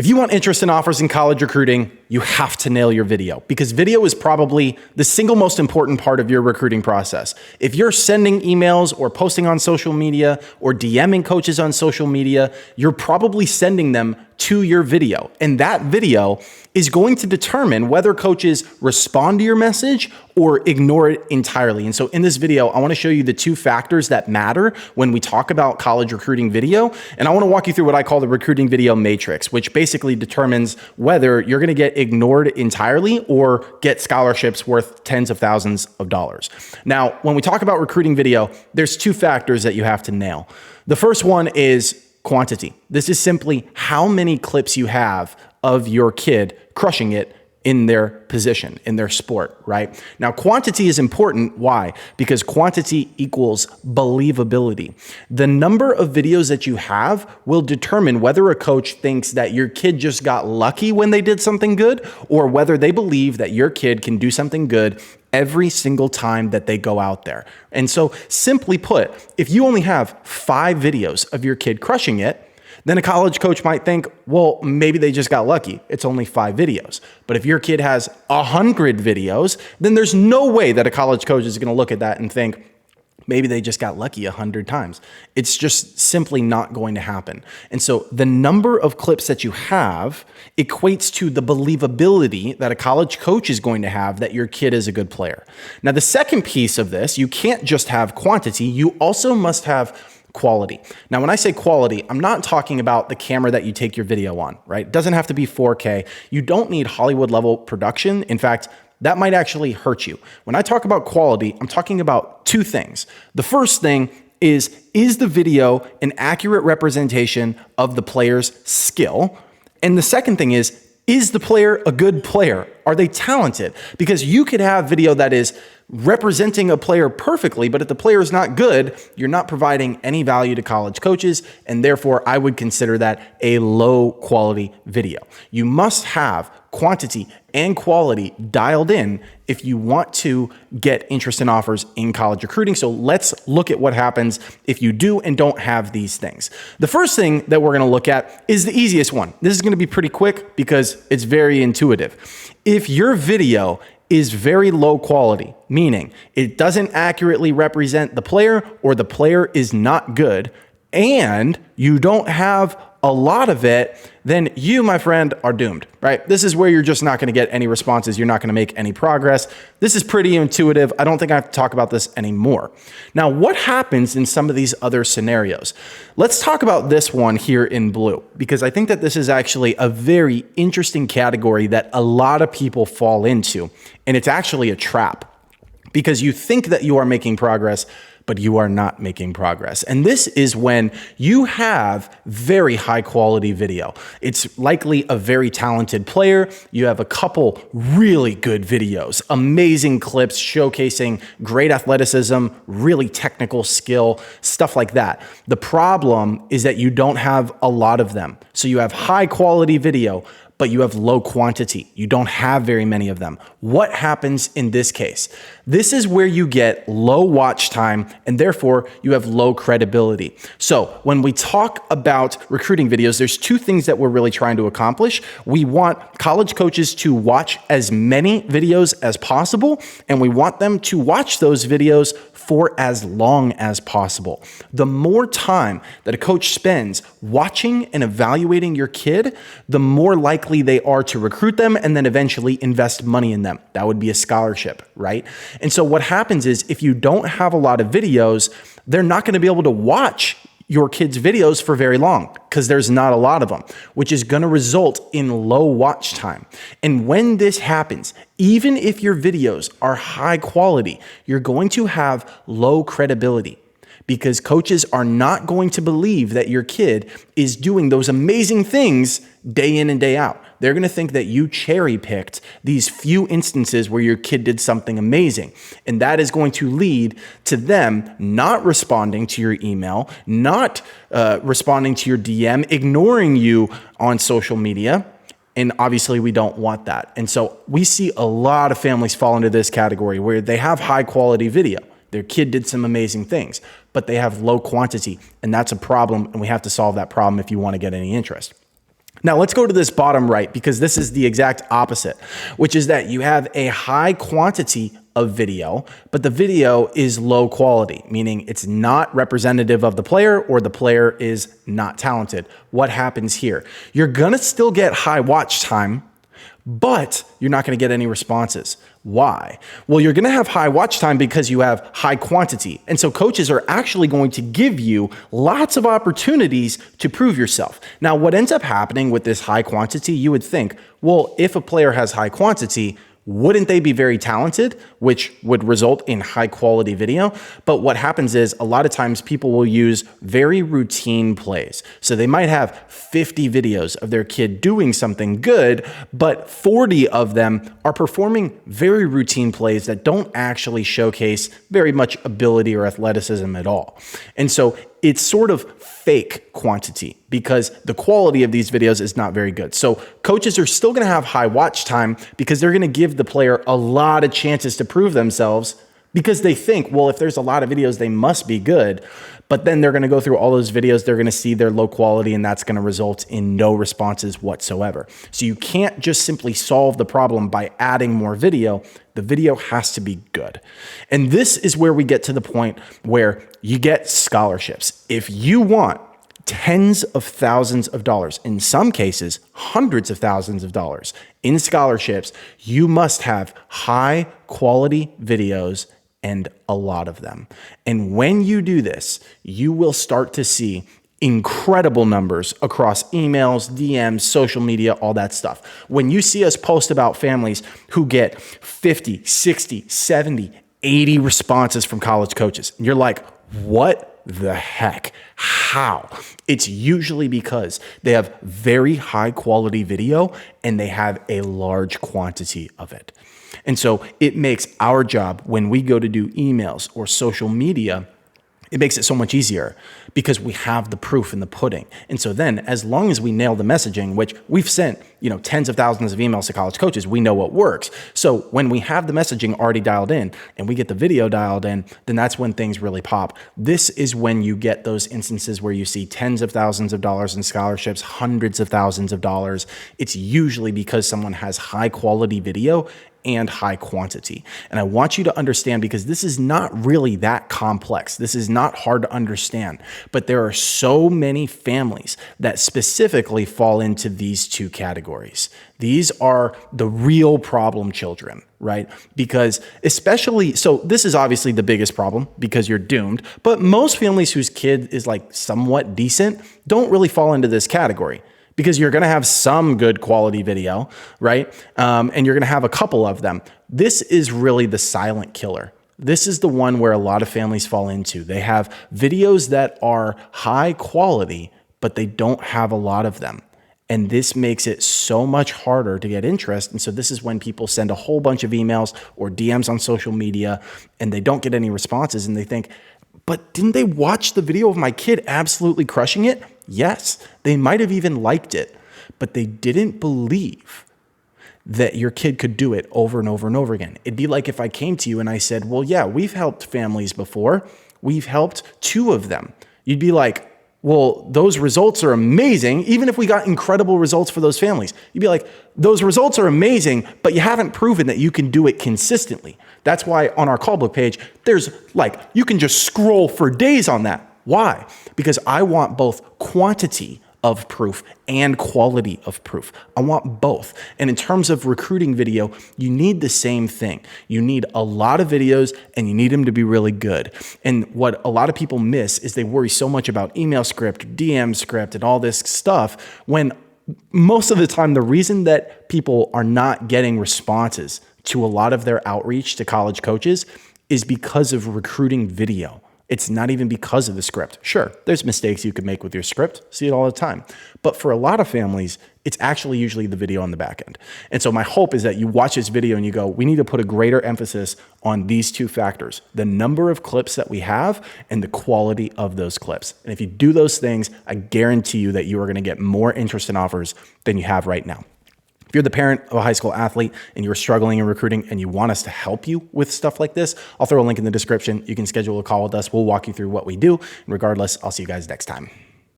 If you want interest and offers in college recruiting, you have to nail your video because video is probably the single most important part of your recruiting process. If you're sending emails or posting on social media or DMing coaches on social media, you're probably sending them to your video. And that video is going to determine whether coaches respond to your message or ignore it entirely. And so in this video, I want to show you the two factors that matter when we talk about college recruiting video. And I want to walk you through what I call the recruiting video matrix, which basically determines whether you're going to get ignored entirely or get scholarships worth tens of thousands of dollars. Now, when we talk about recruiting video, there's two factors that you have to nail. The first one is quantity. This is simply how many clips you have of your kid crushing it in their position, in their sport, right? Now, quantity is important. Why? Because quantity equals believability. The number of videos that you have will determine whether a coach thinks that your kid just got lucky when they did something good, or whether they believe that your kid can do something good every single time that they go out there. And so simply put, if you only have 5 videos of your kid crushing it, then a college coach might think, well, maybe they just got lucky. It's only 5 videos. But if your kid has 100 videos, then there's no way that a college coach is going to look at that and think, maybe they just got lucky 100 times. It's just simply not going to happen. And so the number of clips that you have equates to the believability that a college coach is going to have that your kid is a good player. Now, the second piece of this, you can't just have quantity, you also must have quality. Now, when I say quality, I'm not talking about the camera that you take your video on, right? It doesn't have to be 4K. You don't need Hollywood level production. In fact, that might actually hurt you. When I talk about quality, I'm talking about 2 things. The first thing is the video an accurate representation of the player's skill? And the second thing is the player a good player? Are they talented? Because you could have video that is representing a player perfectly, but if the player is not good, you're not providing any value to college coaches, and therefore I would consider that a low quality video. You must have quantity and quality dialed in if you want to get interest and offers in college recruiting. So let's look at what happens if you do and don't have these things. The first thing that we're going to look at is the easiest one. This is going to be pretty quick because it's very intuitive. If your video is very low quality, meaning it doesn't accurately represent the player or the player is not good, and you don't have a lot of it, then you, my friend, are doomed, right? This is where you're just not going to get any responses. You're not going to make any progress. This is pretty intuitive. I don't think I have to talk about this anymore. Now, what happens in some of these other scenarios? Let's talk about this one here in blue, because I think that this is actually a very interesting category that a lot of people fall into, and it's actually a trap because you think that you are making progress, but you are not making progress. And this is when you have very high quality video. It's likely a very talented player. You have a couple really good videos, amazing clips showcasing great athleticism, really technical skill, stuff like that. The problem is that you don't have a lot of them. So you have high quality video, but you have low quantity. You don't have very many of them. What happens in this case? This is where you get low watch time and therefore you have low credibility. So when we talk about recruiting videos, there's 2 things that we're really trying to accomplish. We want college coaches to watch as many videos as possible, and we want them to watch those videos for as long as possible. The more time that a coach spends watching and evaluating your kid, the more likely they are to recruit them and then eventually invest money in them. That would be a scholarship, right? And so what happens is if you don't have a lot of videos, they're not going to be able to watch your kids' videos for very long because there's not a lot of them, which is going to result in low watch time. And when this happens, even if your videos are high quality, you're going to have low credibility because coaches are not going to believe that your kid is doing those amazing things day in and day out. They're going to think that you cherry picked these few instances where your kid did something amazing. And that is going to lead to them not responding to your email, not responding to your DM, ignoring you on social media. And obviously we don't want that. And so we see a lot of families fall into this category where they have high quality video. Their kid did some amazing things, but they have low quantity. And that's a problem. And we have to solve that problem if you want to get any interest. Now let's go to this bottom right, because this is the exact opposite, which is that you have a high quantity of video, but the video is low quality, meaning it's not representative of the player, or the player is not talented. What happens here? You're gonna still get high watch time, but you're not going to get any responses. Why? Well, you're going to have high watch time because you have high quantity. And so coaches are actually going to give you lots of opportunities to prove yourself. Now, what ends up happening with this high quantity, you would think, well, if a player has high quantity, wouldn't they be very talented, which would result in high quality video? But what happens is a lot of times people will use very routine plays. So they might have 50 videos of their kid doing something good, but 40 of them are performing very routine plays that don't actually showcase very much ability or athleticism at all. And so it's sort of fake quantity because the quality of these videos is not very good. So coaches are still going to have high watch time because they're going to give the player a lot of chances to prove themselves, because they think, well, if there's a lot of videos, they must be good. But then they're going to go through all those videos. They're going to see their low quality, and that's going to result in no responses whatsoever. So you can't just simply solve the problem by adding more video. The video has to be good. And this is where we get to the point where you get scholarships. If you want tens of thousands of dollars, in some cases, hundreds of thousands of dollars in scholarships, you must have high quality videos and a lot of them. And when you do this, you will start to see incredible numbers across emails, DMs, social media, all that stuff. When you see us post about families who get 50, 60, 70, 80 responses from college coaches, and you're like, what the heck? How? It's usually because they have very high quality video and they have a large quantity of it. And so it makes our job when we go to do emails or social media, it makes it so much easier because we have the proof in the pudding. And so then as long as we nail the messaging, which we've sent, tens of thousands of emails to college coaches, we know what works. So when we have the messaging already dialed in and we get the video dialed in, then that's when things really pop. This is when you get those instances where you see tens of thousands of dollars in scholarships, hundreds of thousands of dollars. It's usually because someone has high quality video and high quantity. And I want you to understand, because this is not really that complex. This is not hard to understand, but there are so many families that specifically fall into these two categories. These are the real problem children, right? Because so this is obviously the biggest problem because you're doomed, but most families whose kid is like somewhat decent don't really fall into this category, because you're going to have some good quality video, right? And you're going to have a couple of them. This is really the silent killer. This is the one where a lot of families fall into. They have videos that are high quality, but they don't have a lot of them. And this makes it so much harder to get interest. And so this is when people send a whole bunch of emails or DMs on social media and they don't get any responses, and they think, but didn't they watch the video of my kid absolutely crushing it? Yes, they might have even liked it, but they didn't believe that your kid could do it over and over and over again. It'd be like if I came to you and I said, well, yeah, we've helped families before. We've helped 2 of them. You'd be like, well, those results are amazing. Even if we got incredible results for those families, you'd be like, those results are amazing, but you haven't proven that you can do it consistently. That's why on our callbook page, you can just scroll for days on that. Why? Because I want both quantity of proof and quality of proof. I want both. And in terms of recruiting video, you need the same thing. You need a lot of videos and you need them to be really good. And what a lot of people miss is they worry so much about email script, DM script, and all this stuff, when most of the time, the reason that people are not getting responses to a lot of their outreach to college coaches is because of recruiting video. It's not even because of the script. Sure, there's mistakes you could make with your script. See it all the time. But for a lot of families, it's actually usually the video on the back end. And so my hope is that you watch this video and you go, we need to put a greater emphasis on these 2 factors, the number of clips that we have and the quality of those clips. And if you do those things, I guarantee you that you are going to get more interest in offers than you have right now. If you're the parent of a high school athlete and you're struggling in recruiting and you want us to help you with stuff like this, I'll throw a link in the description. You can schedule a call with us. We'll walk you through what we do. And regardless, I'll see you guys next time.